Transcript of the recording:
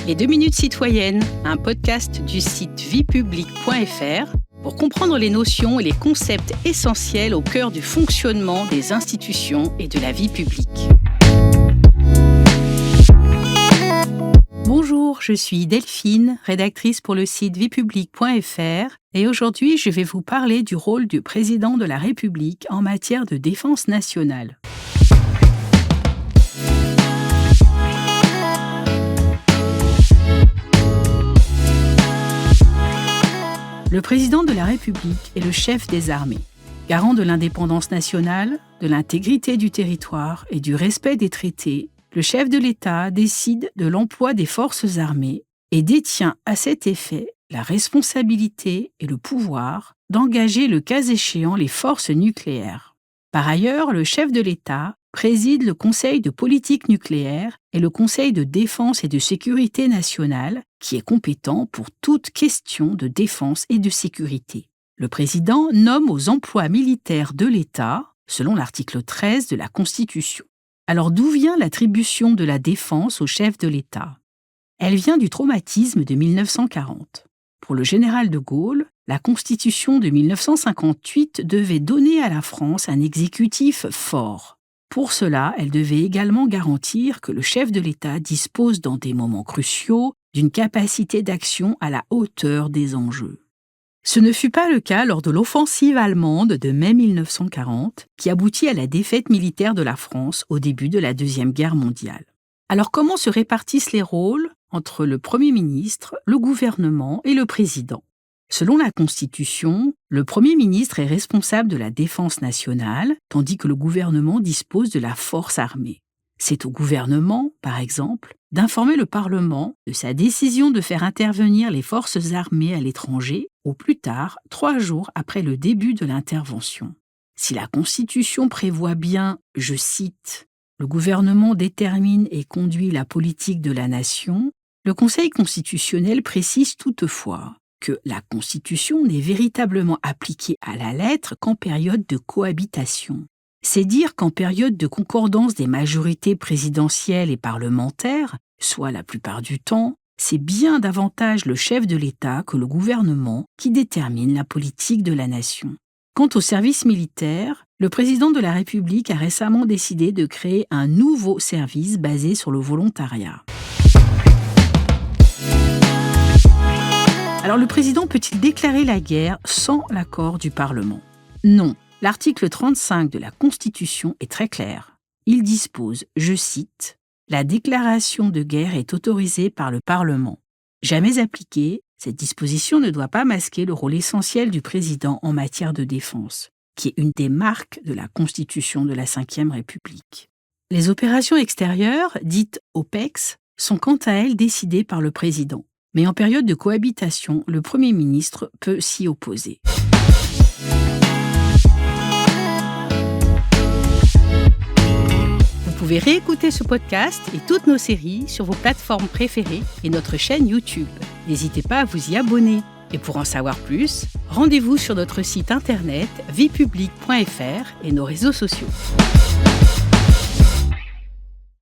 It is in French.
Les 2 minutes citoyennes, un podcast du site viepublique.fr pour comprendre les notions et les concepts essentiels au cœur du fonctionnement des institutions et de la vie publique. Bonjour, je suis Delphine, rédactrice pour le site viepublique.fr et aujourd'hui je vais vous parler du rôle du président de la République en matière de défense nationale. Le président de la République est le chef des armées, garant de l'indépendance nationale, de l'intégrité du territoire et du respect des traités. Le chef de l'État décide de l'emploi des forces armées et détient à cet effet la responsabilité et le pouvoir d'engager le cas échéant les forces nucléaires. Par ailleurs, le chef de l'État préside le Conseil de politique nucléaire et le Conseil de défense et de sécurité nationale, qui est compétent pour toute question de défense et de sécurité. Le président nomme aux emplois militaires de l'État, selon l'article 13 de la Constitution. Alors d'où vient l'attribution de la défense au chef de l'État ? Elle vient du traumatisme de 1940. Pour le général de Gaulle, la Constitution de 1958 devait donner à la France un exécutif fort. Pour cela, elle devait également garantir que le chef de l'État dispose dans des moments cruciaux d'une capacité d'action à la hauteur des enjeux. Ce ne fut pas le cas lors de l'offensive allemande de mai 1940, qui aboutit à la défaite militaire de la France au début de la Deuxième Guerre mondiale. Alors comment se répartissent les rôles entre le Premier ministre, le gouvernement et le président ? Selon la Constitution, le Premier ministre est responsable de la défense nationale, tandis que le gouvernement dispose de la force armée. C'est au gouvernement, par exemple, d'informer le Parlement de sa décision de faire intervenir les forces armées à l'étranger, au plus tard 3 jours après le début de l'intervention. Si la Constitution prévoit bien, je cite, « Le gouvernement détermine et conduit la politique de la nation », le Conseil constitutionnel précise toutefois que la Constitution n'est véritablement appliquée à la lettre qu'en période de cohabitation. C'est dire qu'en période de concordance des majorités présidentielles et parlementaires, soit la plupart du temps, c'est bien davantage le chef de l'État que le gouvernement qui détermine la politique de la nation. Quant au service militaire, le président de la République a récemment décidé de créer un nouveau service basé sur le volontariat. Alors le président peut-il déclarer la guerre sans l'accord du Parlement ? Non. L'article 35 de la Constitution est très clair. Il dispose, je cite, « La déclaration de guerre est autorisée par le Parlement. Jamais appliquée, cette disposition ne doit pas masquer le rôle essentiel du président en matière de défense, qui est une des marques de la Constitution de la Ve République. Les opérations extérieures, dites OPEX, sont quant à elles décidées par le président. Mais en période de cohabitation, le Premier ministre peut s'y opposer. Vous pouvez réécouter ce podcast et toutes nos séries sur vos plateformes préférées et notre chaîne YouTube. N'hésitez pas à vous y abonner. Et pour en savoir plus, rendez-vous sur notre site internet viepublique.fr et nos réseaux sociaux.